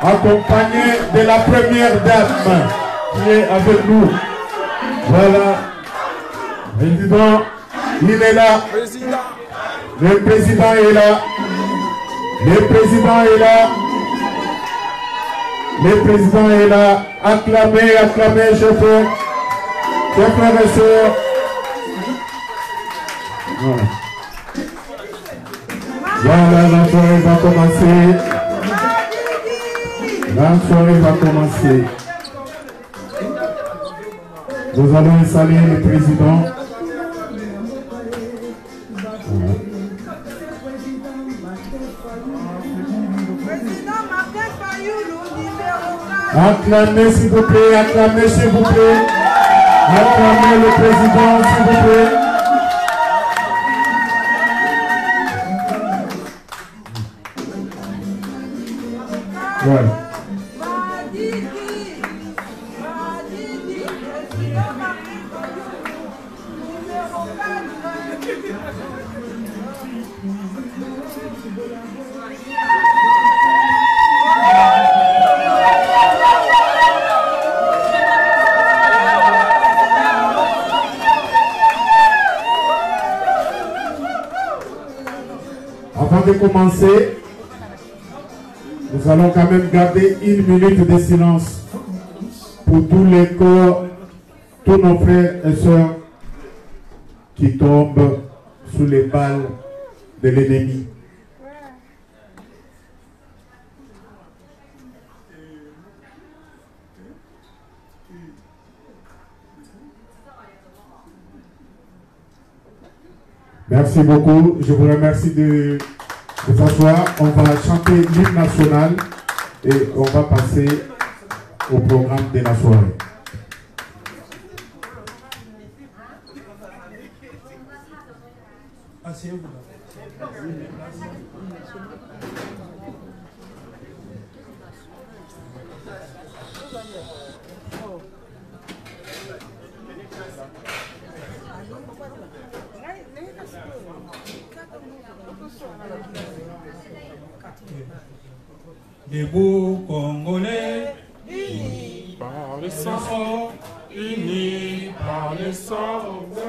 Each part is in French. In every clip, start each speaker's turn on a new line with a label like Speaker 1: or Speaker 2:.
Speaker 1: accompagné de la première dame qui est avec nous. Voilà. Président, il est là. Le président est là. Le président est là. Le président est là. Acclamez, acclamez, chers frères et sœurs. Voilà. Voilà, la soirée va commencer. La soirée va commencer. Nous allons installer le président. Acclamez s'il vous plaît, acclamez s'il vous plaît. Acclamez le président s'il vous plaît. Voilà. Avant de commencer, nous allons quand même garder 1 minute de silence pour tous les corps, tous nos frères et sœurs qui tombent sous les balles de l'ennemi. Merci beaucoup. Je vous remercie de s'asseoir. On va chanter l'hymne national et on va passer au programme de la soirée.
Speaker 2: Debout Congolais, unis par le sang, unis par le sang de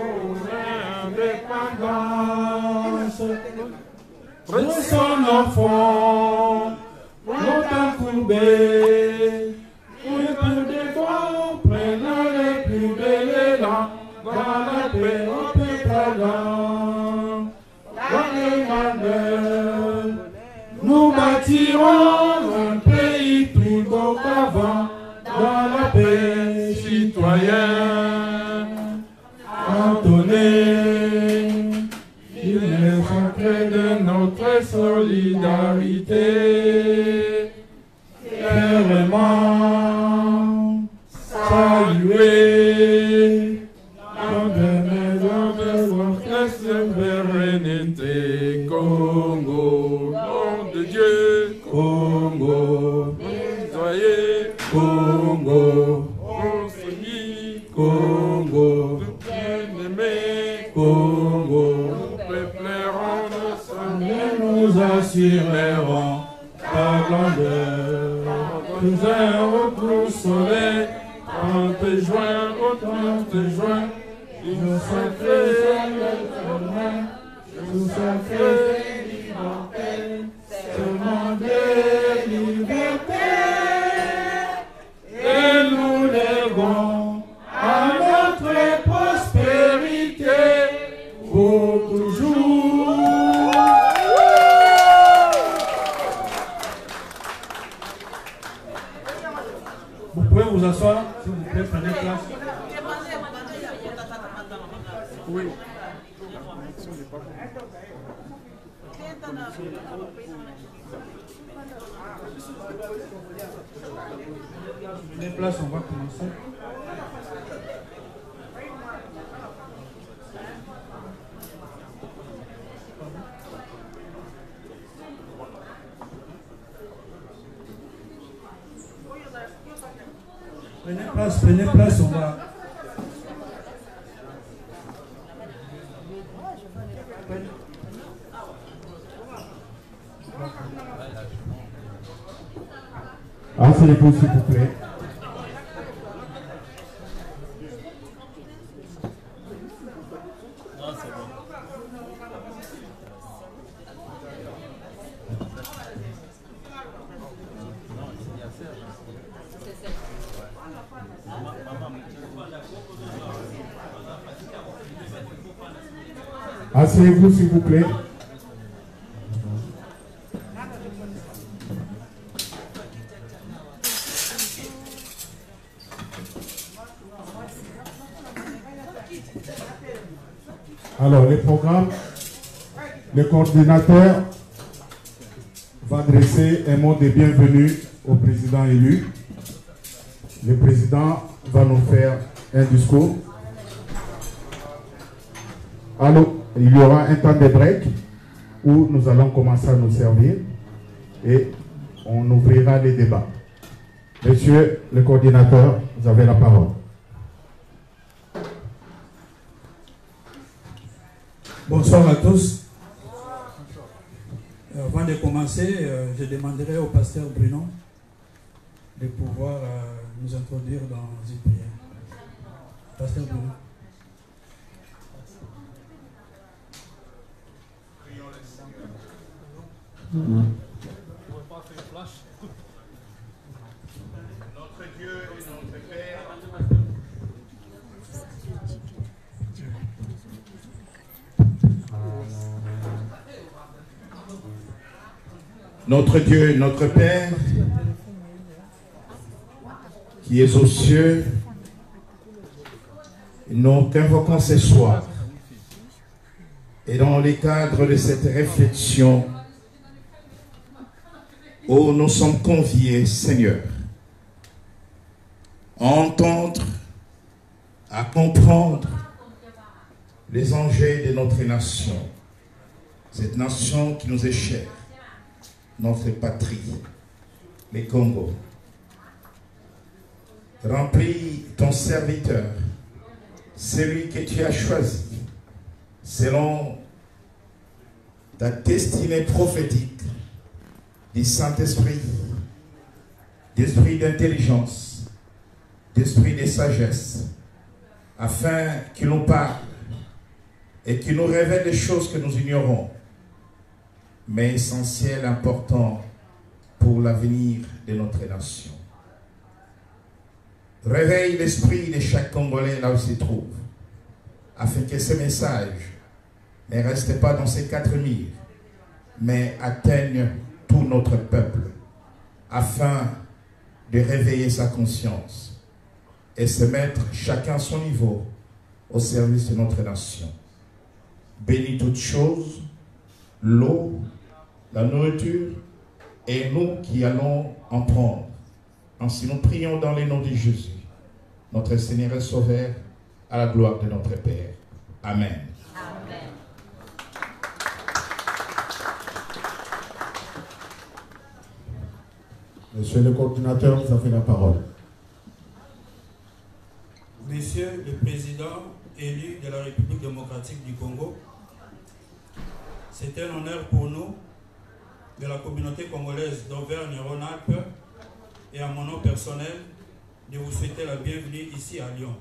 Speaker 2: l'indépendance. De son enfant, longtemps courbé, pour des fois, prenant les plus belles élans, dans la paix au peuple. Dans les malheurs, nous bâtirons un pays plus beau qu'avant, dans la paix citoyenne. Cantonné, il est sacré de notre solidarité. Fièrement saluer dans des maisons de votre souveraineté. Congo, nom de Dieu, Congo, soyez Congo, on Congo, bien-aimé, Congo, nous peuplerons nos sons et nous assurerons par grandeur. Nous un retour soleil, 30 juin, au 30 juin, nous sacrés, nous sacrés, seulement des libertés, et nous lèverons à notre prospérité pour toujours. Vous pouvez vous asseoir, s'il vous plaît, prenez place. Oui. Prenez place, on va commencer. Prenez place, on va.
Speaker 1: Asseyez-vous, s'il vous plaît. Asseyez-vous, s'il vous plaît. Alors, les programmes, le coordinateur va adresser un mot de bienvenue au président élu. Le président va nous faire un discours. Alors, il y aura un temps de break où nous allons commencer à nous servir et on ouvrira les débats. Monsieur le coordinateur, vous avez la parole.
Speaker 2: Bonsoir à tous. Avant de commencer, je demanderai au pasteur Bruno de pouvoir nous introduire dans une prière. Pasteur Bruno.
Speaker 3: Notre Dieu et notre Père, notre Dieu, notre Père, qui est aux cieux, nous t'invoquons ce soir. Et dans le cadre de cette réflexion, où nous sommes conviés, Seigneur, à entendre, à comprendre les enjeux de notre nation, cette nation qui nous est chère, notre patrie, le Congo. Remplis ton serviteur, celui que tu as choisi, selon ta destinée prophétique, du Saint-Esprit, d'esprit d'intelligence, d'esprit de sagesse, afin qu'il nous parle et qu'il nous révèle des choses que nous ignorons, mais essentielles, importantes pour l'avenir de notre nation. Réveille l'esprit de chaque Congolais là où il se trouve, afin que ce message ne reste pas dans ces 4 murs, mais atteigne tout notre peuple, afin de réveiller sa conscience et se mettre chacun à son niveau au service de notre nation. Bénis toutes choses, l'eau, la nourriture, et nous qui allons en prendre. Ainsi nous prions dans le nom de Jésus, notre Seigneur et Sauveur, à la gloire de notre Père. Amen.
Speaker 4: Amen.
Speaker 1: Monsieur le coordinateur, vous avez la parole.
Speaker 2: Monsieur le Président élu de la République démocratique du Congo, c'est un honneur pour nous, de la communauté congolaise d'Auvergne-Rhône-Alpes, et à mon nom personnel, de vous souhaiter la bienvenue ici à Lyon.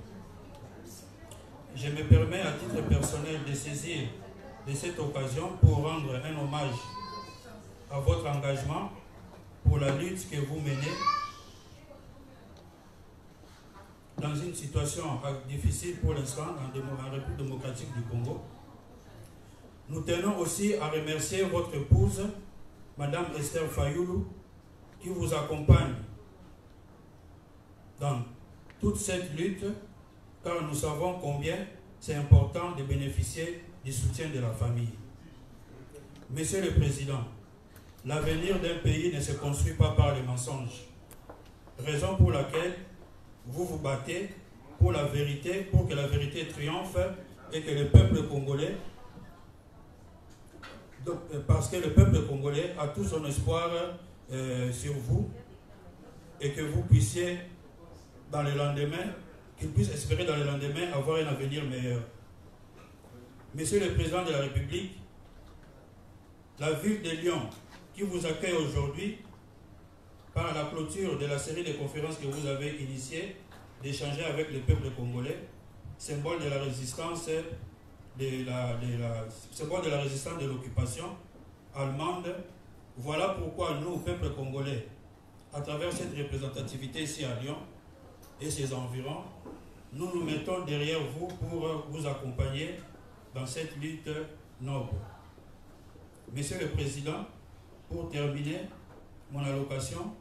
Speaker 2: Je me permets à titre personnel de saisir de cette occasion pour rendre un hommage à votre engagement pour la lutte que vous menez dans une situation difficile pour l'instant en République démocratique du Congo. Nous tenons aussi à remercier votre épouse, Madame Esther Fayoulou, qui vous accompagne dans toute cette lutte, car nous savons combien c'est important de bénéficier du soutien de la famille. Monsieur le Président, l'avenir d'un pays ne se construit pas par les mensonges, raison pour laquelle vous vous battez pour la vérité, pour que la vérité triomphe et que le peuple congolais, parce que le peuple congolais a tout son espoir sur vous et que vous puissiez dans le lendemain, qu'il puisse espérer dans le lendemain avoir un avenir meilleur. Monsieur le Président de la République, la ville de Lyon qui vous accueille aujourd'hui par la clôture de la série de conférences que vous avez initiée, d'échanger avec le peuple congolais, symbole de la résistance symbole de la résistance de l'occupation allemande. Voilà pourquoi nous, peuple congolais, à travers cette représentativité ici à Lyon et ses environs, nous nous mettons derrière vous pour vous accompagner dans cette lutte noble. Monsieur le Président, pour terminer mon allocation,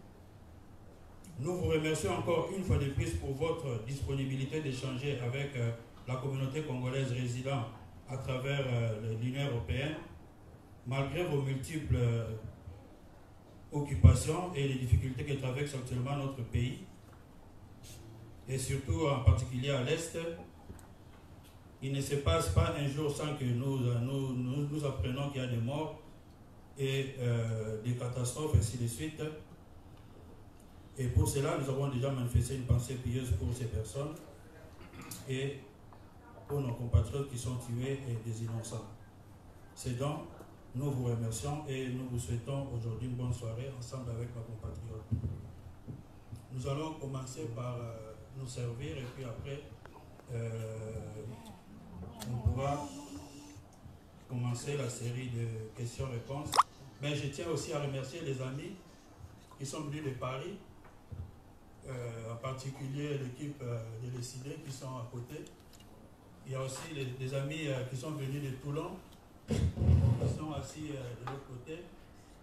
Speaker 2: nous vous remercions encore une fois de plus pour votre disponibilité d'échanger avec la communauté congolaise résidant à travers l'Union européenne, malgré vos multiples occupations et les difficultés que traverse actuellement notre pays, et surtout en particulier à l'Est. Il ne se passe pas un jour sans que nous apprenions qu'il y a des morts et des catastrophes, ainsi de suite. Et pour cela, nous avons déjà manifesté une pensée pieuse pour ces personnes et pour nos compatriotes qui sont tués et des innocents. C'est donc, nous vous remercions et nous vous souhaitons aujourd'hui une bonne soirée ensemble avec nos compatriotes. Nous allons commencer par nous servir et puis après, on pourra commencer la série de questions-réponses. Mais je tiens aussi à remercier les amis qui sont venus de Paris, en particulier l'équipe de l'ECD qui sont à côté. Il y a aussi des amis qui sont venus de Toulon, qui sont assis de l'autre côté.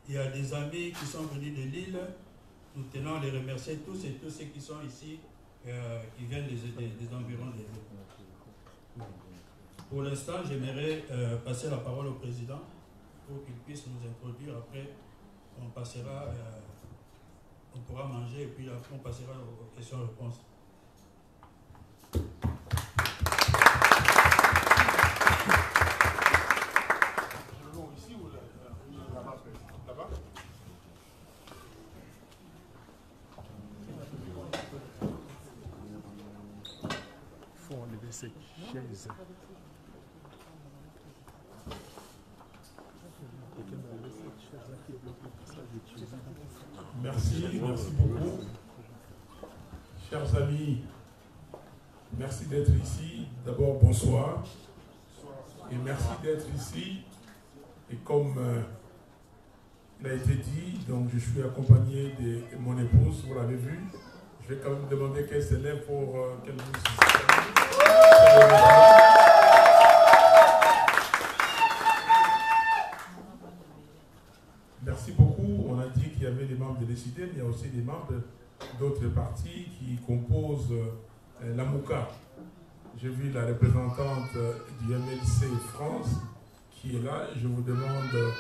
Speaker 2: Il y a des amis qui sont venus de Lille. Nous tenons à les remercier tous et tous ceux qui sont ici, qui viennent des environs des villes. Pour l'instant, j'aimerais passer la parole au président pour qu'il puisse nous introduire. Après, on passera, on pourra manger et puis après on passera aux questions-réponses.
Speaker 4: Cette chaise.
Speaker 5: Merci beaucoup. Chers amis, merci d'être ici. D'abord, bonsoir. Et merci d'être ici. Et comme il a été dit, donc je suis accompagné de mon épouse, vous l'avez vu. Je vais quand même demander qu'elle se lève pour qu'elle nous... Merci beaucoup. On a dit qu'il y avait des membres de l'ECD, mais il y a aussi des membres d'autres partis qui composent la MOUCA. J'ai vu la représentante du MLC France qui est là. Je vous demande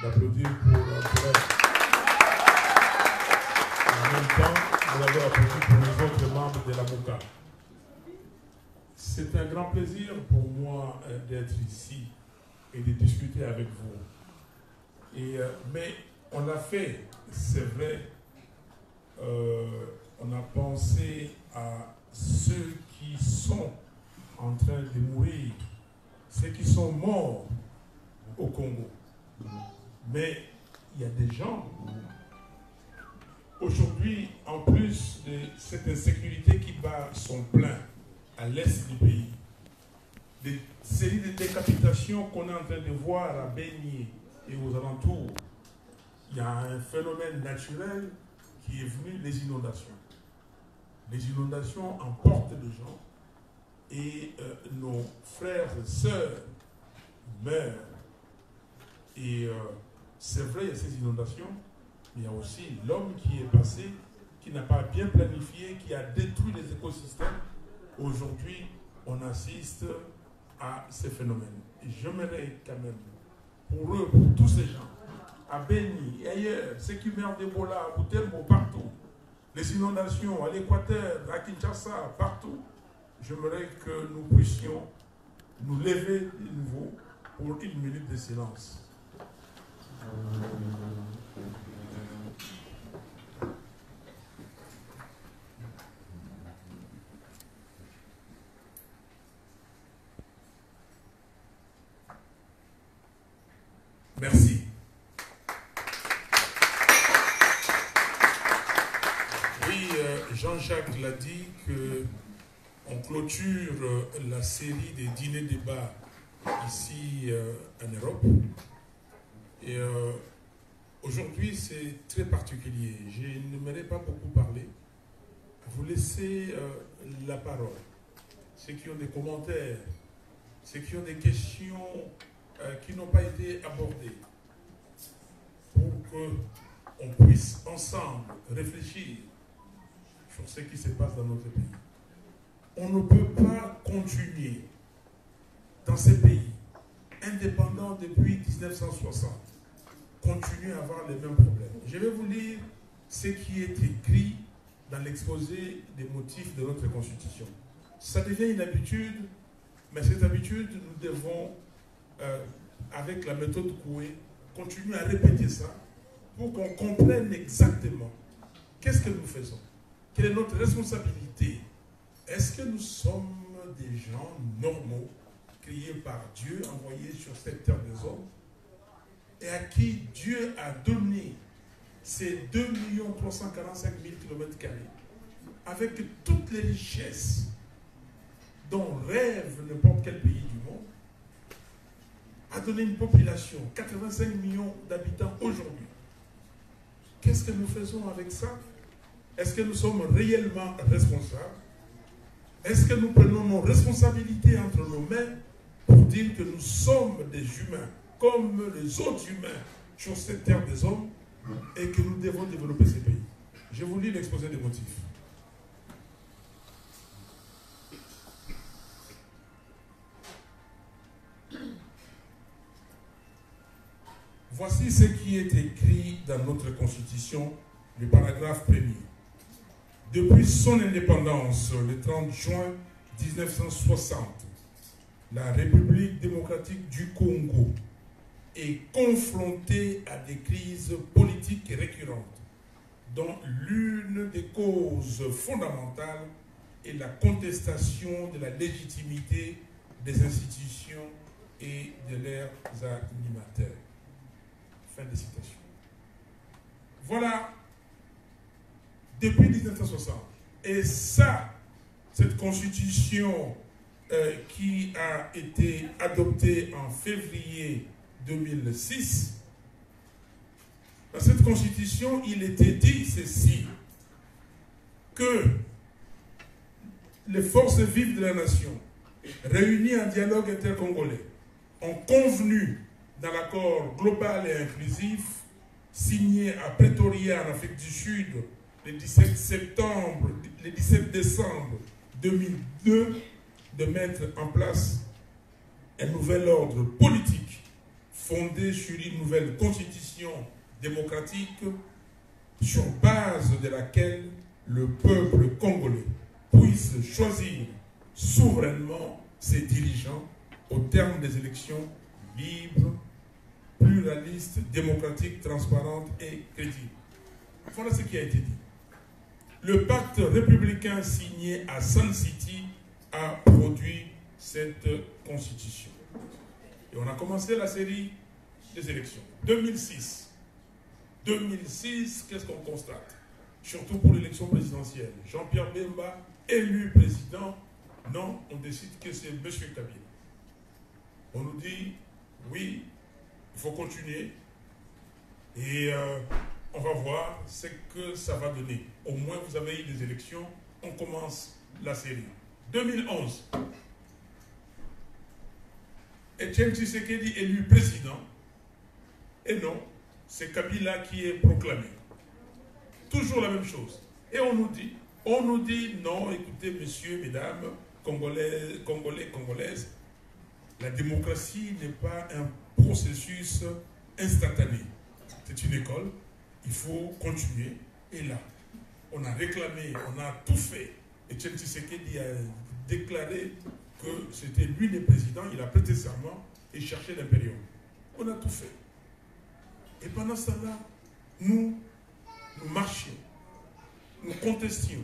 Speaker 5: d'applaudir pour elle. En même temps, vous l'avez applaudi pour les autres membres de la MOUCA. C'est un grand plaisir pour moi d'être ici et de discuter avec vous. Mais on a fait, c'est vrai, on a pensé à ceux qui sont en train de mourir, ceux qui sont morts au Congo. Mais il y a des gens, aujourd'hui, en plus de cette insécurité qui bat son plein, à l'est du pays, des séries de décapitations qu'on est en train de voir à Beni et aux alentours. Il y a un phénomène naturel qui est venu, les inondations. Les inondations emportent des gens et nos frères et sœurs meurent. Et c'est vrai, il y a ces inondations, mais il y a aussi l'homme qui est passé, qui n'a pas bien planifié, qui a détruit les écosystèmes. Aujourd'hui, on assiste à ces phénomènes. Et j'aimerais quand même, pour eux, pour tous ces gens, à Beni et ailleurs, ceux qui meurent d'Ebola, à Butembo, partout, les inondations à l'Équateur, à Kinshasa, partout, j'aimerais que nous puissions nous lever de nouveau pour une minute de silence. Merci. Jean-Jacques l'a dit, qu'on clôture la série des dîners-débats ici en Europe. Et aujourd'hui, c'est très particulier. Je n'aimerais pas beaucoup parler. Vous laissez la parole. Ceux qui ont des commentaires, ceux qui ont des questions qui n'ont pas été abordées, pour qu'on puisse ensemble réfléchir sur ce qui se passe dans notre pays. On ne peut pas continuer dans ces pays, indépendants depuis 1960, continuer à avoir les mêmes problèmes. Je vais vous lire ce qui est écrit dans l'exposé des motifs de notre Constitution. Ça devient une habitude, mais cette habitude, nous devons, avec la méthode Coué, continuer à répéter ça pour qu'on comprenne exactement qu'est-ce que nous faisons, quelle est notre responsabilité. Est-ce que nous sommes des gens normaux, créés par Dieu, envoyés sur cette terre des hommes, et à qui Dieu a donné ces 2 345 000 km², avec toutes les richesses dont rêve n'importe quel pays du monde, a donné une population, 85 millions d'habitants aujourd'hui. Qu'est-ce que nous faisons avec ça? Est-ce que nous sommes réellement responsables? Est-ce que nous prenons nos responsabilités entre nos mains pour dire que nous sommes des humains, comme les autres humains sur cette terre des hommes, et que nous devons développer ces pays? Je vous lis l'exposé des motifs. Voici ce qui est écrit dans notre Constitution, le paragraphe 1er. Depuis son indépendance, le 30 juin 1960, la République démocratique du Congo est confrontée à des crises politiques récurrentes, dont l'une des causes fondamentales est la contestation de la légitimité des institutions et de leurs animateurs. Fin de citation. Voilà, depuis 1960. Et ça, cette constitution qui a été adoptée en février 2006, dans cette constitution, il était dit ceci, que les forces vives de la nation, réunies en dialogue intercongolais, ont convenu dans l'accord global et inclusif signé à Pretoria en Afrique du Sud le 17 décembre 2002 de mettre en place un nouvel ordre politique fondé sur une nouvelle constitution démocratique sur base de laquelle le peuple congolais puisse choisir souverainement ses dirigeants au terme des élections libres, pluralistes, démocratiques, transparentes et crédibles. Voilà ce qui a été dit. Le pacte républicain signé à Sun City a produit cette constitution. Et on a commencé la série des élections. 2006. 2006, qu'est-ce qu'on constate? Surtout pour l'élection présidentielle. Jean-Pierre Bemba, élu président. Non, on décide que c'est M. Kabila. On nous dit, oui, il faut continuer. Et on va voir ce que ça va donner. Au moins, vous avez eu des élections. On commence la série. 2011. Etienne Tshisekedi élu président. Et non, c'est Kabila qui est proclamé. Toujours la même chose. Et on nous dit, non, écoutez, messieurs, mesdames, Congolais, Congolaises, la démocratie n'est pas un processus instantané. C'est une école, il faut continuer. Et là, on a réclamé, on a tout fait. Etienne Tshisekedi a déclaré que c'était lui le président, il a prêté serment et cherché l'impérium. On a tout fait. Et pendant ce temps-là, nous marchions, nous contestions,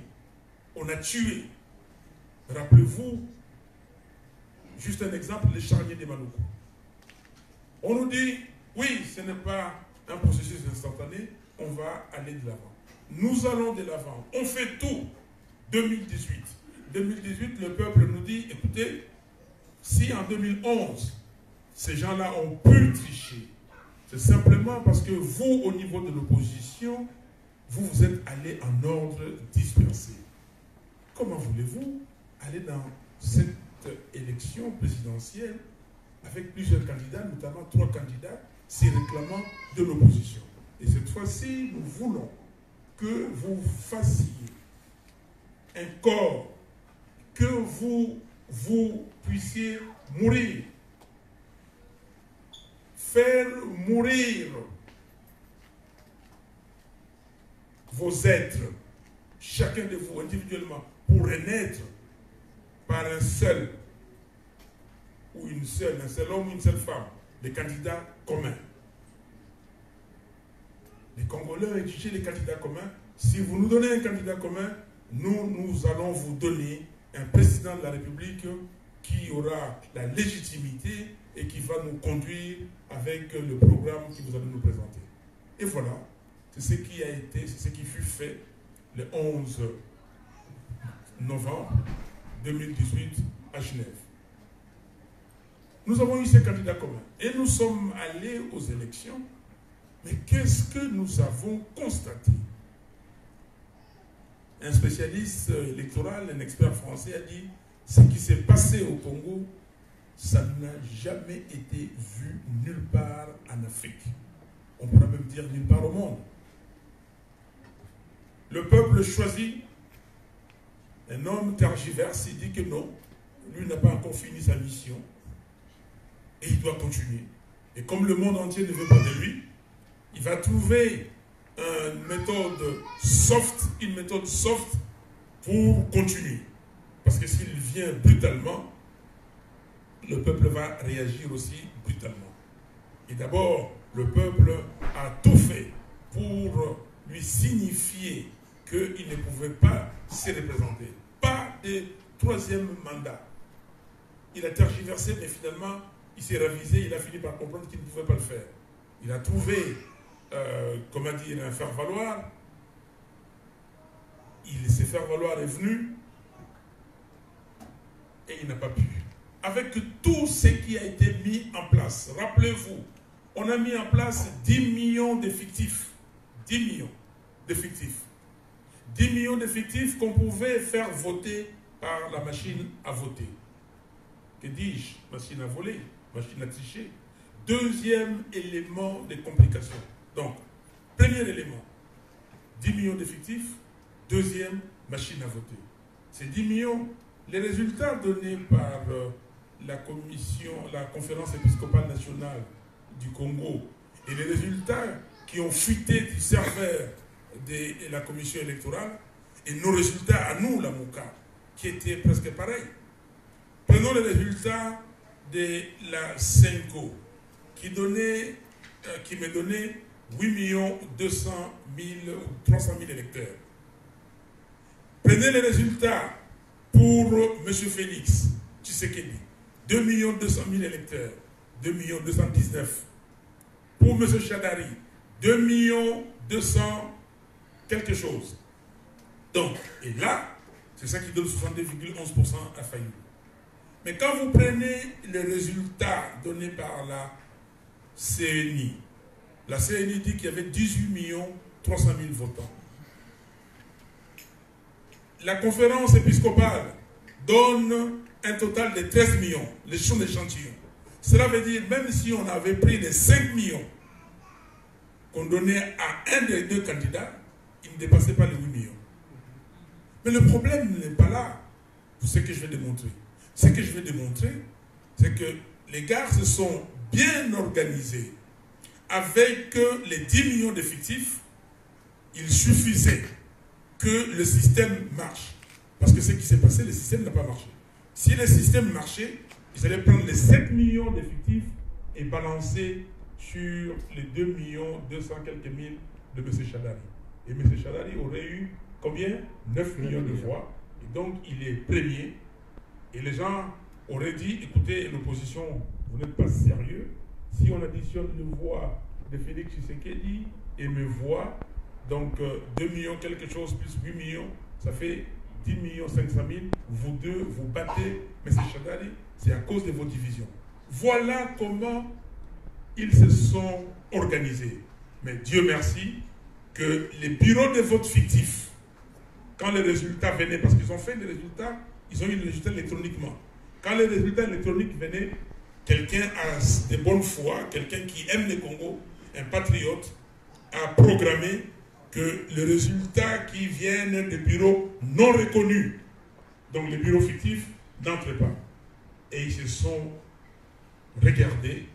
Speaker 5: on a tué. Rappelez-vous, juste un exemple, les charniers des Maluku. On nous dit, oui, ce n'est pas un processus instantané, on va aller de l'avant. nous allons de l'avant. On fait tout. 2018. 2018, le peuple nous dit, écoutez, si en 2011, ces gens-là ont pu tricher, c'est simplement parce que vous, au niveau de l'opposition, vous vous êtes allés en ordre dispersé. Comment voulez-vous aller dans cette élection présidentielle avec plusieurs candidats, notamment 3 candidats, s'y réclamant de l'opposition? Et cette fois-ci, nous voulons que vous fassiez un corps, que vous puissiez mourir, faire mourir vos êtres, chacun de vous individuellement, pour renaître par un seul ou une seule, un seul homme ou une seule femme, des candidats communs. Les Congolais ont exigé les candidats communs. Si vous nous donnez un candidat commun, nous allons vous donner un président de la République qui aura la légitimité et qui va nous conduire avec le programme que vous allez nous présenter. Et voilà, c'est ce qui a été, c'est ce qui fut fait le 11 novembre 2018 à Genève. Nous avons eu ces candidats communs et nous sommes allés aux élections. Mais qu'est-ce que nous avons constaté? Un spécialiste électoral, un expert français a dit ce qui s'est passé au Congo, ça n'a jamais été vu nulle part en Afrique. On pourrait même dire nulle part au monde. Le peuple choisit, un homme tergiverse, il dit que non, lui n'a pas encore fini sa mission et il doit continuer. Et comme le monde entier ne veut pas de lui, il va trouver une méthode soft pour continuer. Parce que s'il vient brutalement, le peuple va réagir aussi brutalement. Et d'abord, le peuple a tout fait pour lui signifier qu'il ne pouvait pas se représenter. Pas de 3e mandat. Il a tergiversé, mais finalement, il s'est ravisé, il a fini par comprendre qu'il ne pouvait pas le faire. Il a trouvé comment dire, un faire-valoir. Ce faire-valoir est venu et il n'a pas pu. Avec tout ce qui a été mis en place, rappelez-vous, on a mis en place 10 millions d'effectifs. 10 millions d'effectifs. 10 millions d'effectifs qu'on pouvait faire voter par la machine à voter. Que dis-je? Machine à voler, machine à tricher. Deuxième élément de complication. Donc, premier élément, 10 millions d'effectifs. Deuxième, machine à voter. Ces 10 millions, les résultats donnés par la conférence épiscopale nationale du Congo et les résultats qui ont fuité du serveur de la commission électorale et nos résultats à nous, la MOCA, qui étaient presque pareils. Prenons les résultats de la CENCO qui me donnait 8 200 000 ou 300 000 électeurs. Prenez les résultats pour M. Félix Tshisekedi, 2 200 000 électeurs, 2 219 000. Pour M. Chadari, 2 200 quelque chose. Donc, et là, c'est ça qui donne 62,11% à Fayou. Mais quand vous prenez les résultats donnés par la CNI dit qu'il y avait 18 300 000 votants. La conférence épiscopale donne un total de 13 millions, les champs d'échantillons. Cela veut dire, même si on avait pris les 5 millions qu'on donnait à un des 2 candidats, il ne dépassait pas les 8 millions. Mais le problème n'est pas là, pour ce que je vais démontrer. Ce que je vais démontrer, c'est que les gars se sont bien organisés. Avec les 10 millions d'effectifs, il suffisait que le système marche. Parce que ce qui s'est passé, le système n'a pas marché. Si le système marchait, ils allaient prendre les 7 millions d'effectifs et balancer sur les 2 200 quelques mille de M. Chadari. Et M. Chadari aurait eu combien? 9 millions de voix. Et donc, il est premier. Et les gens auraient dit, écoutez, l'opposition, vous n'êtes pas sérieux. Si on additionne les voix de Félix Tshisekedi et mes voix, Donc 2 millions quelque chose plus 8 millions, ça fait 10 millions 500 000. Vous deux, vous battez, M. Chadali, c'est à cause de vos divisions. Voilà comment ils se sont organisés. Mais Dieu merci que les bureaux de vote fictifs, quand les résultats venaient, parce qu'ils ont fait les résultats, ils ont eu les résultats électroniquement. Quand les résultats électroniques venaient, quelqu'un a de bonne foi, quelqu'un qui aime le Congo, un patriote, a programmé que les résultats qui viennent des bureaux non reconnus, donc les bureaux fictifs, n'entrent pas. Et ils se sont regardés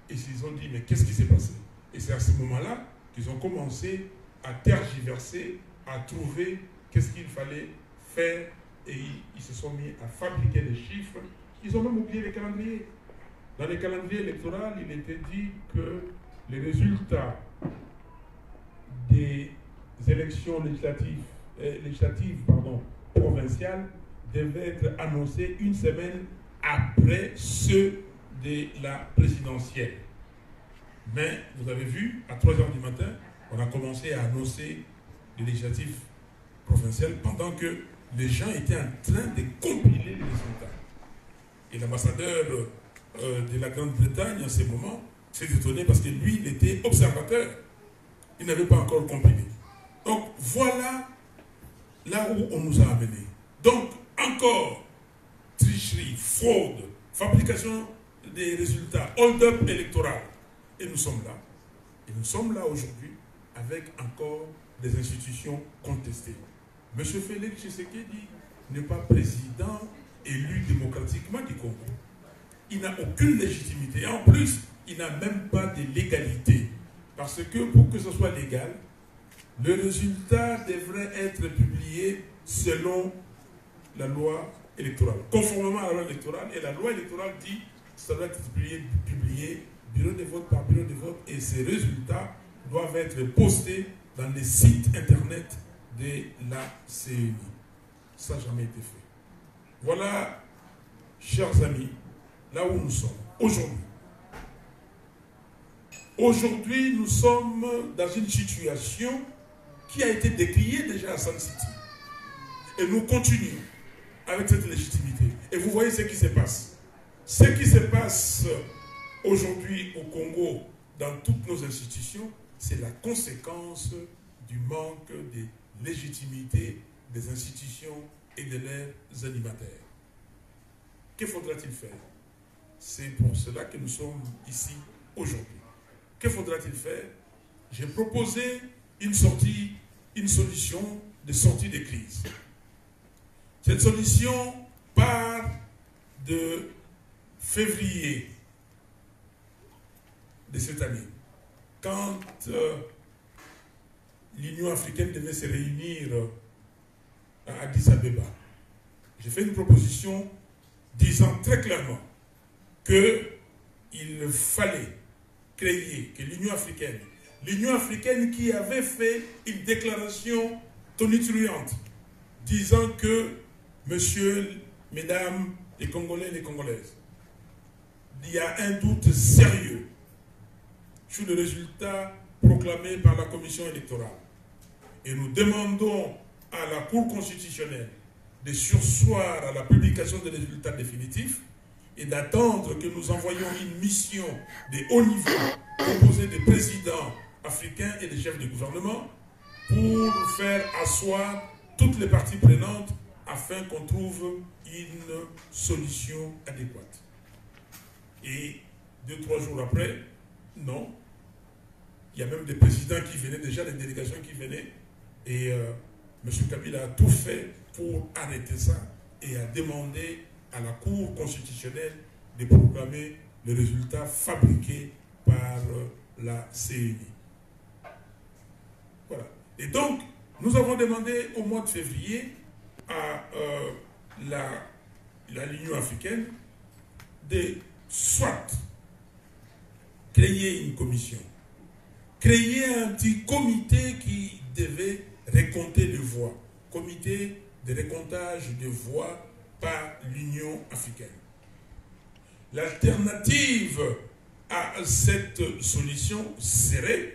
Speaker 5: et ils se sont dit, mais qu'est-ce qui s'est passé? Et c'est à ce moment-là qu'ils ont commencé à tergiverser, à trouver qu'est-ce qu'il fallait faire, et ils se sont mis à fabriquer des chiffres. Ils ont même oublié les calendriers. Dans les calendriers électoraux, il était dit que les résultats des élections législatives provinciales devaient être annoncés une semaine après ceux de la présidentielle. Mais vous avez vu, à 3 h du matin, on a commencé à annoncer les législatives provinciales pendant que les gens étaient en train de compiler les résultats. Et l'ambassadeur de la Grande-Bretagne, en ce moment, s'est étonné parce que lui, il était observateur. Il n'avait pas encore compilé. Donc, voilà là où on nous a amenés. Donc, encore, tricherie, fraude, fabrication des résultats, hold-up électoral. Et nous sommes là. Et nous sommes là aujourd'hui avec encore des institutions contestées. M. Félix Tshisekedi n'est pas président élu démocratiquement du Congo. Il n'a aucune légitimité. Et en plus, il n'a même pas de légalité. Parce que pour que ce soit légal, le résultat devrait être publié selon la loi électorale. Conformément à la loi électorale, et la loi électorale dit que ça doit être publié bureau de vote par bureau de vote, et ces résultats doivent être postés dans les sites internet de la CENI. Ça n'a jamais été fait. Voilà, chers amis, là où nous sommes aujourd'hui. Aujourd'hui, nous sommes dans une situation qui a été décriée déjà à Sun City. Et nous continuons avec cette légitimité. Et vous voyez ce qui se passe. Ce qui se passe aujourd'hui au Congo, dans toutes nos institutions, c'est la conséquence du manque de légitimité des institutions et de leurs animateurs. Que faudra-t-il faire? C'est pour cela que nous sommes ici aujourd'hui. Que faudra-t-il faire? J'ai proposé une solution de sortie de crise. Cette solution part de février de cette année, quand l'Union africaine devait se réunir à Addis Abeba. J'ai fait une proposition disant très clairement qu'il fallait créer, que l'Union africaine qui avait fait une déclaration tonitruante, disant que, messieurs, mesdames, les Congolais et les Congolaises, il y a un doute sérieux sur le résultat proclamé par la commission électorale. Et nous demandons à la Cour constitutionnelle de surseoir à la publication des résultats définitifs et d'attendre que nous envoyions une mission de haut niveau composée des présidents africains et des chefs de gouvernement pour faire asseoir toutes les parties prenantes afin qu'on trouve une solution adéquate. Et 2-3 jours après, non. Il y a même des présidents qui venaient déjà, des délégations qui venaient, et M. Kabila a tout fait pour arrêter ça et a demandé à la Cour constitutionnelle de proclamer les résultats fabriqués par la CENI. Voilà. Et donc, nous avons demandé au mois de février à l'Union africaine de soit créer une commission, créer un petit comité qui devait recompter les voix, comité de recomptage de voix par l'Union africaine. L'alternative à cette solution serait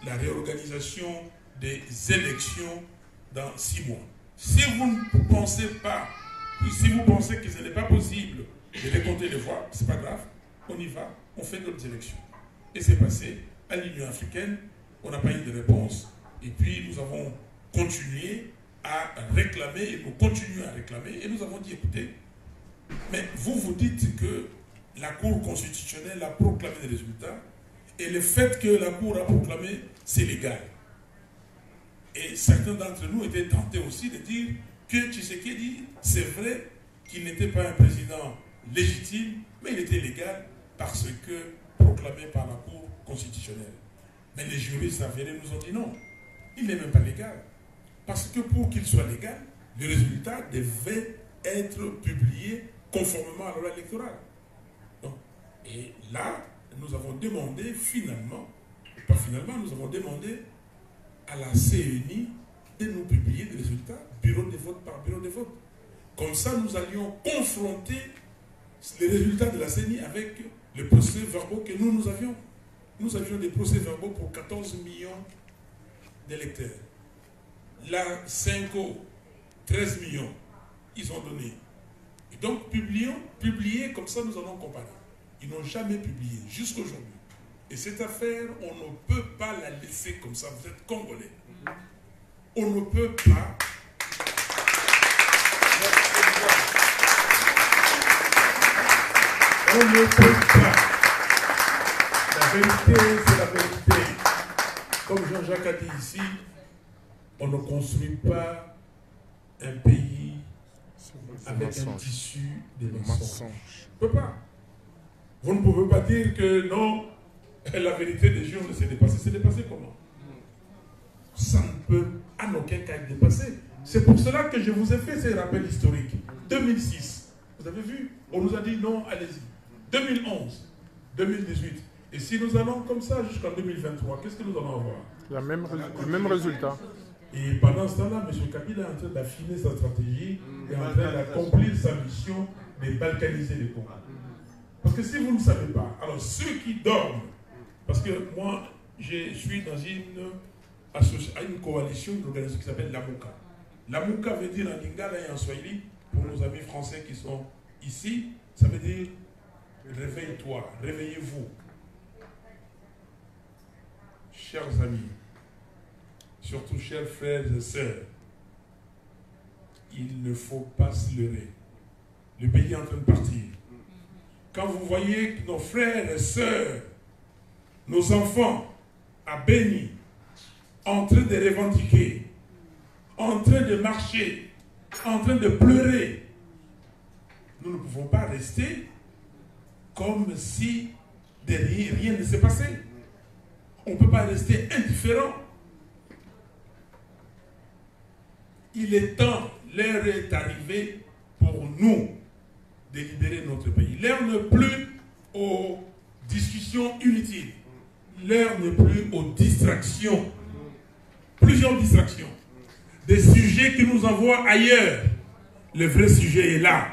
Speaker 5: la réorganisation des élections dans 6 mois. Si vous ne pensez pas, si vous pensez que ce n'est pas possible de décompter les voix, ce n'est pas grave, on y va, on fait d'autres élections. Et c'est passé à l'Union africaine, on n'a pas eu de réponse, et puis nous avons continué à réclamer, et nous continuons à réclamer, et nous avons dit, écoutez, mais vous dites que la Cour constitutionnelle a proclamé des résultats, et le fait que la Cour a proclamé, c'est légal. Et certains d'entre nous étaient tentés aussi de dire que Tshisekedi, c'est vrai qu'il n'était pas un président légitime, mais il était légal parce que proclamé par la Cour constitutionnelle. Mais les juristes avérés nous ont dit non, il n'est même pas légal. Parce que pour qu'il soit légal, le résultat devait être publié conformément à la loi électorale. Donc, et là, nous avons demandé finalement, nous avons demandé à la CENI de nous publier des résultats, bureau de vote par bureau de vote. Comme ça, nous allions confronter les résultats de la CENI avec les procès-verbaux que nous avions. Nous avions des procès-verbaux pour 14 millions d'électeurs. La 5O, 13 millions, ils ont donné. Et donc, publier, comme ça, nous allons comparer. Ils n'ont jamais publié, jusqu'à aujourd'hui. Et cette affaire, on ne peut pas la laisser comme ça. Vous êtes Congolais. On ne peut pas. On ne peut pas. La vérité, c'est la vérité. Comme Jean-Jacques a dit ici, on ne construit pas un pays avec un tissu de mensonges. On ne peut pas. Vous ne pouvez pas dire que non, la vérité des jours s'est dépassée. C'est dépassé comment? Ça ne peut en aucun cas être dépassé. C'est pour cela que je vous ai fait ces rappels historiques. 2006, vous avez vu? On nous a dit non, allez-y. 2011, 2018. Et si nous allons comme ça jusqu'en 2023, qu'est-ce que nous allons avoir?
Speaker 4: Le même résultat.
Speaker 5: Et pendant ce temps-là, M. Kabila est en train d'affiner sa stratégie et en train d'accomplir sa mission de balkaniser les Congolais. Parce que si vous ne savez pas, alors ceux qui dorment, parce que moi, je suis dans une coalition, une organisation qui s'appelle l'AMUCA. L'AMUCA veut dire en Lingala et en Swahili, pour nos amis français qui sont ici, ça veut dire réveille-toi, réveillez-vous. Chers amis, surtout chers frères et sœurs, il ne faut pas se leurrer. Le pays est en train de partir. Quand vous voyez nos frères et sœurs, nos enfants à Béni, en train de revendiquer, en train de marcher, en train de pleurer, nous ne pouvons pas rester comme si rien ne s'est passé. On ne peut pas rester indifférent. Il est temps, l'heure est arrivée pour nous de libérer notre pays. L'heure n'est plus aux discussions inutiles. L'heure n'est plus aux distractions. Plusieurs distractions. Des sujets qui nous envoient ailleurs. Le vrai sujet est là.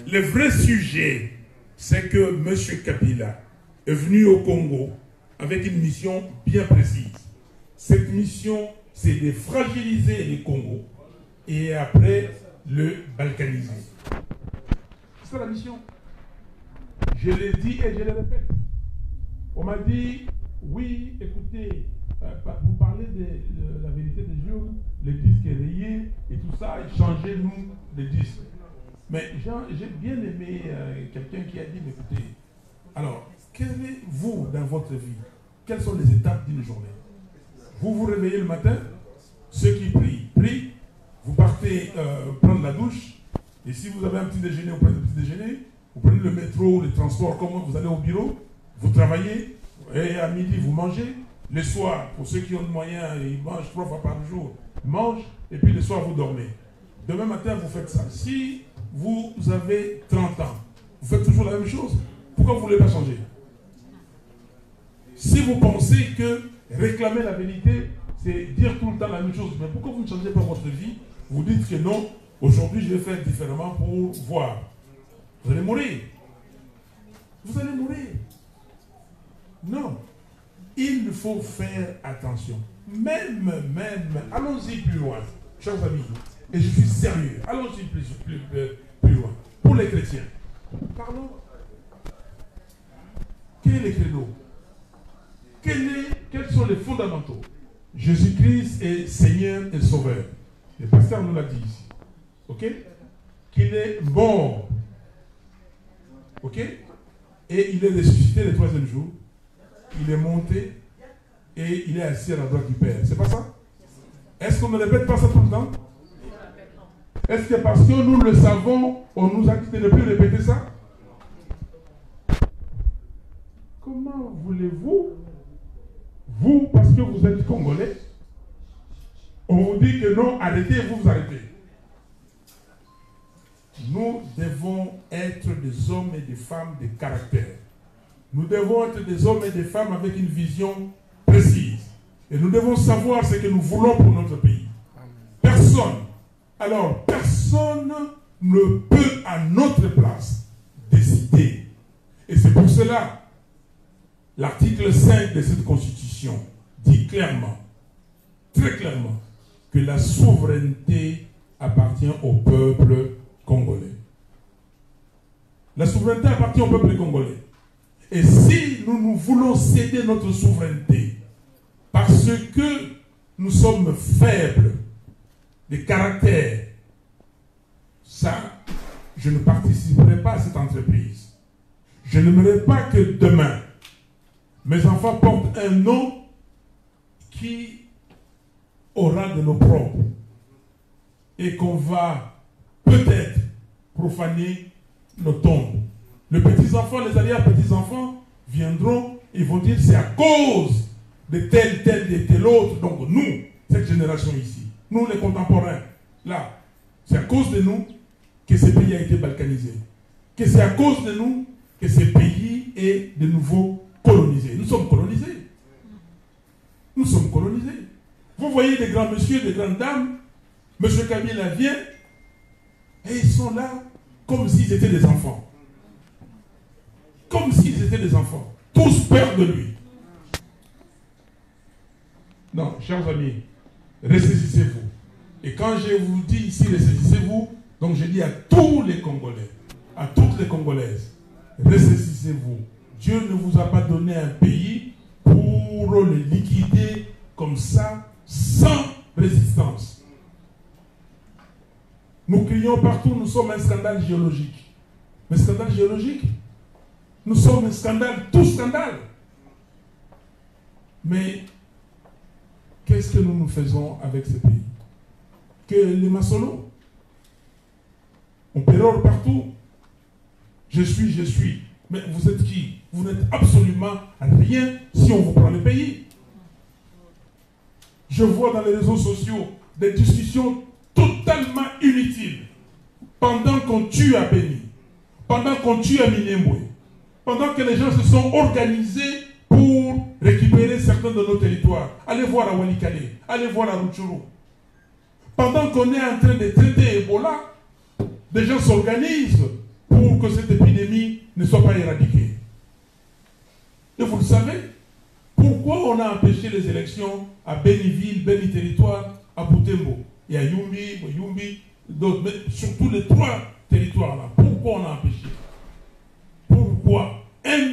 Speaker 5: Le vrai sujet, c'est que M. Kabila est venu au Congo avec une mission bien précise. Cette mission, c'est de fragiliser les Congos et après le balkaniser. C'est la mission. Je l'ai dit et je le répète. On m'a dit, oui, écoutez, vous parlez de la vérité des jours, le disque est rayé et tout ça, et changez-nous le disque. Mais j'ai bien aimé quelqu'un qui a dit, écoutez, alors, vous, dans votre vie, quelles sont les étapes d'une journée? Vous vous réveillez le matin, ceux qui prient, vous partez prendre la douche, et si vous avez un petit déjeuner, vous prenez le petit déjeuner, vous prenez le métro, le transport, comment vous allez au bureau, vous travaillez, et à midi vous mangez, le soir, pour ceux qui ont le moyen, ils mangent 3 fois par jour, ils mangent, et puis le soir vous dormez. Demain matin vous faites ça. Si vous avez 30 ans, vous faites toujours la même chose, pourquoi vous ne voulez pas changer? Si vous pensez que réclamer la vérité, c'est dire tout le temps la même chose, mais pourquoi vous ne changez pas votre vie? Vous dites que non, aujourd'hui je vais faire différemment pour voir. Vous allez mourir. Vous allez mourir. Non. il faut faire attention. Même, allons-y plus loin, chers amis. Et je suis sérieux. Allons-y plus loin. Pour les chrétiens, parlons. Quel est le credo? Quels sont les fondamentaux? Jésus-Christ est Seigneur et Sauveur. Le pasteur nous l'a dit ici. Ok? Qu'il est mort. Ok? Et il est ressuscité le 3e jour. Il est monté et il est assis à la droite du Père. C'est pas ça? Est-ce qu'on ne répète pas ça tout le temps? Est-ce que parce que nous le savons, on nous a dit de ne plus répéter ça? Comment voulez-vous, vous, parce que vous êtes Congolais, on vous dit que non, arrêtez et vous arrêtez. Nous devons être des hommes et des femmes de caractère. Nous devons être des hommes et des femmes avec une vision précise. Et nous devons savoir ce que nous voulons pour notre pays. Personne, alors personne ne peut à notre place décider. Et c'est pour cela, l'article 5 de cette constitution dit clairement, très clairement, que la souveraineté appartient au peuple congolais. La souveraineté appartient au peuple congolais. Et si nous voulons céder notre souveraineté parce que nous sommes faibles de caractère, ça, je ne participerai pas à cette entreprise. Je n'aimerais pas que demain, mes enfants portent un nom qui aura de nos propres et qu'on va peut-être profaner nos tombes. Les petits-enfants, les arrière-petits-enfants viendront et vont dire c'est à cause de tel et tel autre. Donc nous, cette génération ici, nous les contemporains, là, c'est à cause de nous que ce pays a été balkanisé. Que c'est à cause de nous que ce pays est de nouveau colonisé. Nous sommes colonisés. Nous sommes colonisés. Vous voyez des grands messieurs, des grandes dames, M. Kabila vient et ils sont là comme s'ils étaient des enfants. Comme s'ils étaient des enfants. Tous peur de lui. Non, chers amis, ressaisissez-vous. Et quand je vous dis ici, ressaisissez-vous, donc je dis à tous les Congolais, à toutes les Congolaises, ressaisissez-vous. Dieu ne vous a pas donné un pays pour le liquider comme ça, sans résistance. Nous crions partout, nous sommes un scandale géologique. Un scandale géologique? Nous sommes un scandale, tout scandale. Mais qu'est-ce que nous faisons avec ce pays? Que les maçonneaux, on pérore partout. Je suis. Mais vous êtes qui? Vous n'êtes absolument rien si on vous prend le pays. Je vois dans les réseaux sociaux des discussions totalement inutiles. Pendant qu'on tue à Béni, pendant qu'on tue à Minembwe, pendant que les gens se sont organisés pour récupérer certains de nos territoires. Allez voir à Walikale, allez voir à Rutshuru. Pendant qu'on est en train de traiter Ebola, des gens s'organisent pour que cette épidémie ne soit pas éradiquée. Et vous le savez, pourquoi on a empêché les élections à Béniville, Béni Territoire, à Butembo et à Yumbi, d'autres, mais surtout les 3 territoires là. Pourquoi on a empêché? Pourquoi? 1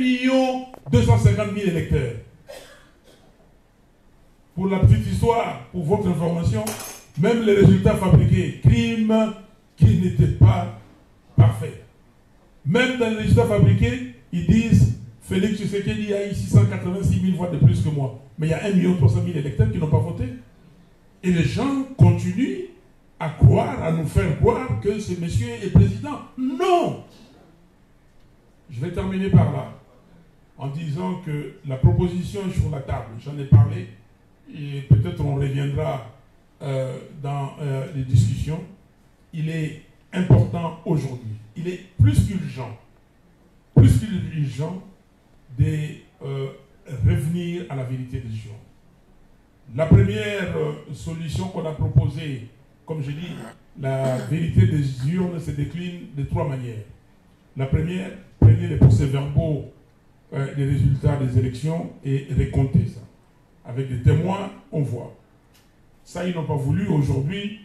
Speaker 5: 250 000 électeurs. Pour la petite histoire, pour votre information, même les résultats fabriqués, crimes qui n'étaient pas parfaits. Même dans les résultats fabriqués, ils disent Félix Tshisekedi a eu 686 000 voix de plus que moi. Mais il y a 1 300 000 électeurs qui n'ont pas voté. Et les gens continuent à croire, à nous faire croire que ce monsieur est président. Non! Je vais terminer par là, en disant que la proposition est sur la table. J'en ai parlé, et peut-être on reviendra dans les discussions. Il est important aujourd'hui, il est plus qu'urgent de revenir à la vérité des choses. La première solution qu'on a proposée, comme je dis, la vérité des urnes se décline de 3 manières. La première, prenez les procès-verbaux les résultats des élections et récompter ça. Avec des témoins, on voit. Ça, ils n'ont pas voulu. Aujourd'hui,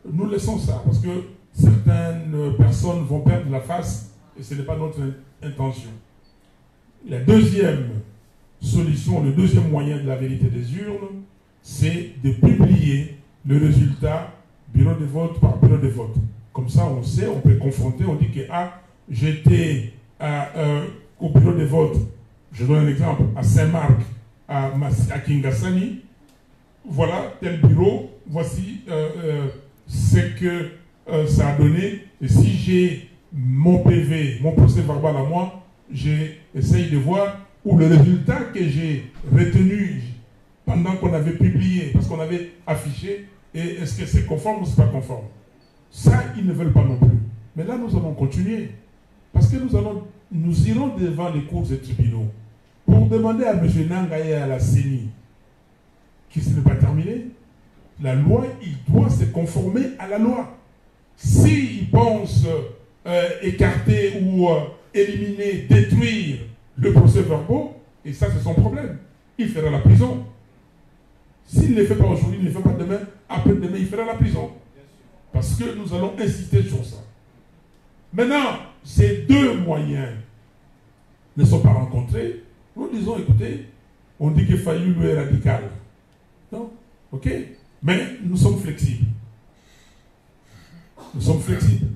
Speaker 5: nous laissons ça parce que certaines personnes vont perdre la face et ce n'est pas notre intention. La deuxième solution, le deuxième moyen de la vérité des urnes, c'est de publier le résultat bureau de vote par bureau de vote. Comme ça, on sait, on peut confronter, on dit que j'étais au bureau de vote, je donne un exemple, à Saint-Marc, à Kingasani, voilà tel bureau, voici ce que ça a donné. Et si j'ai mon PV, mon procès verbal à moi, j'essaye de voir où le résultat que j'ai retenu pendant qu'on avait publié, parce qu'on avait affiché, et est-ce que c'est conforme ou c'est pas conforme. Ça, ils ne veulent pas non plus. Mais là, nous allons continuer. Parce que nous irons devant les cours et tribunaux pour demander à M. Nanga et à la CENI, qui ce n'est pas terminé, la loi, il doit se conformer à la loi. S'il pense écarter ou éliminer, détruire le procès verbal, et ça c'est son problème, il fera la prison. S'il ne le fait pas aujourd'hui, il ne le fait pas demain, après-demain, il fera la prison. Parce que nous allons insister sur ça. Maintenant, ces deux moyens ne sont pas rencontrés. Nous disons, écoutez, on dit que Fayulu est radical. Non? Ok? Mais nous sommes flexibles. Nous sommes flexibles.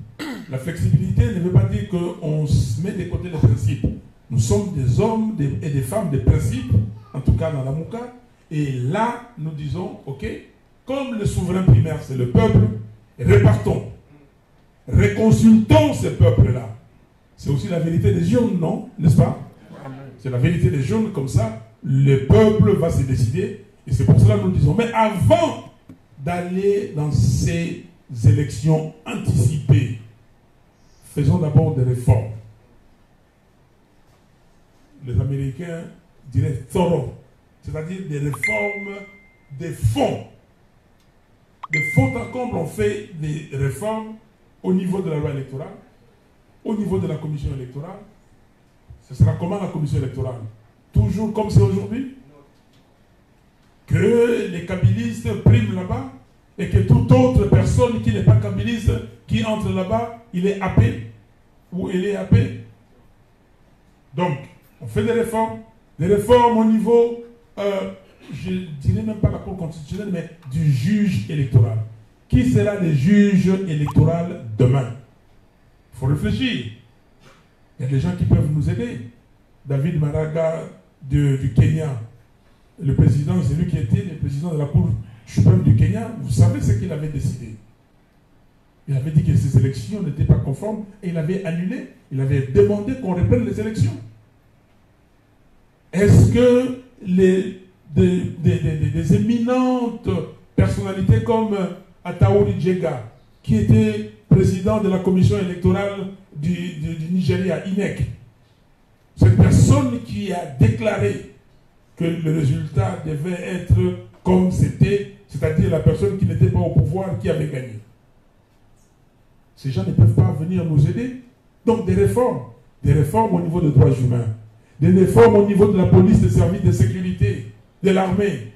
Speaker 5: La flexibilité ne veut pas dire qu'on se met de côté les principes. Nous sommes des hommes et des femmes de principes, en tout cas dans la Mouka. Et là, nous disons, ok, comme le souverain primaire, c'est le peuple, répartons, réconsultons ces peuples-là. C'est aussi la vérité des urnes, non? N'est-ce pas? C'est la vérité des urnes, comme ça, le peuple va se décider. Et c'est pour cela que nous disons, mais avant d'aller dans ces élections anticipées, faisons d'abord des réformes. Les Américains diraient thorough, c'est-à-dire des réformes des fonds. De fond en comble, on fait des réformes au niveau de la loi électorale, au niveau de la commission électorale. Ce sera comment la commission électorale? Toujours comme c'est aujourd'hui? Que les kabylistes priment là-bas et que toute autre personne qui n'est pas kabyliste, qui entre là-bas, il est happé ou elle est happée. Donc, on fait des réformes au niveau, je ne dirais même pas la Cour constitutionnelle, mais du juge électoral. Qui sera le juge électoral demain? Il faut réfléchir. Il y a des gens qui peuvent nous aider. David Maraga du Kenya, le président, c'est lui qui était le président de la Cour suprême du Kenya. Vous savez ce qu'il avait décidé. Il avait dit que ces élections n'étaient pas conformes et il avait annulé. Il avait demandé qu'on reprenne les élections. Est-ce que des éminentes personnalités comme Ataouri Djega, qui était président de la commission électorale du Nigeria, INEC, cette personne qui a déclaré que le résultat devait être comme c'était, c'est-à-dire la personne qui n'était pas au pouvoir qui avait gagné. Ces gens ne peuvent pas venir nous aider. Donc des réformes au niveau des droits humains, des réformes au niveau de la police, des services de sécurité, de l'armée.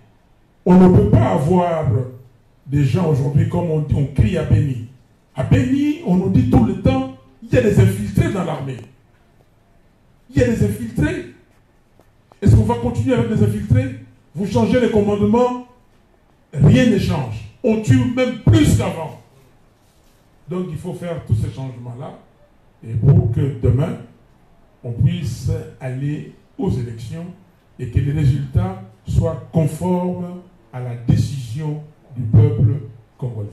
Speaker 5: On ne peut pas avoir des gens aujourd'hui comme on crie à Béni. À Béni, on nous dit tout le temps, il y a des infiltrés dans l'armée. Il y a des infiltrés. Est-ce qu'on va continuer avec des infiltrés? Vous changez les commandements, rien ne change. On tue même plus qu'avant. Donc il faut faire tous ces changements-là et pour que demain, on puisse aller aux élections et que les résultats soient conformes à la décision du peuple congolais.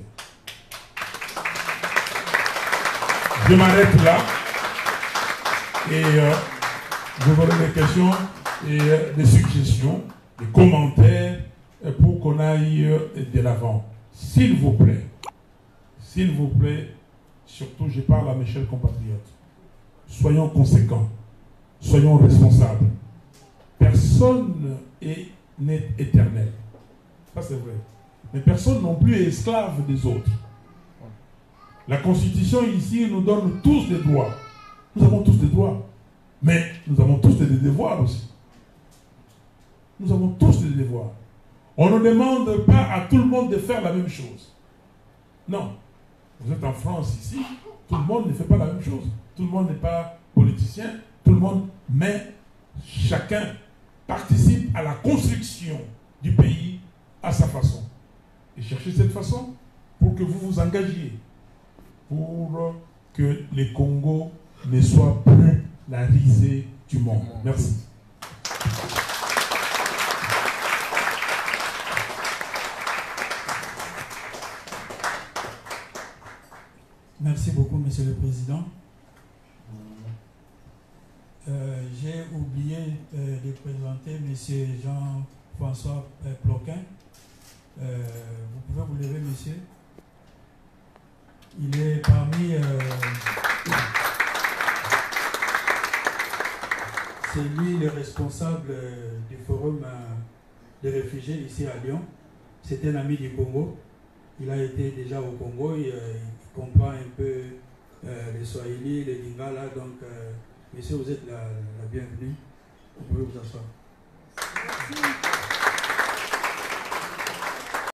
Speaker 5: Je m'arrête là et je vous donne des questions et des suggestions, des commentaires pour qu'on aille de l'avant. S'il vous plaît, surtout je parle à mes chers compatriotes, soyons conséquents, soyons responsables. Personne n'est éternel. Ça c'est vrai. Mais personne non plus est esclave des autres. La Constitution ici nous donne tous des droits. Nous avons tous des droits. Mais nous avons tous des devoirs aussi. Nous avons tous des devoirs. On ne demande pas à tout le monde de faire la même chose. Non. Vous êtes en France ici, tout le monde ne fait pas la même chose. Tout le monde n'est pas politicien, tout le monde, mais chacun participe à la construction du pays à sa façon. Et cherchez cette façon pour que vous vous engagiez, pour que les Congo ne soient plus la risée du monde. Merci.
Speaker 2: Merci beaucoup, Monsieur le Président. J'ai oublié de présenter Monsieur Jean-François Ploquin. Vous pouvez vous lever, monsieur. Il est parmi... c'est lui le responsable du forum des réfugiés ici à Lyon. C'est un ami du Congo. Il a été déjà au Congo. Il comprend un peu les Swahili, les Lingala. Donc, monsieur, vous êtes la bienvenue. Vous pouvez vous asseoir.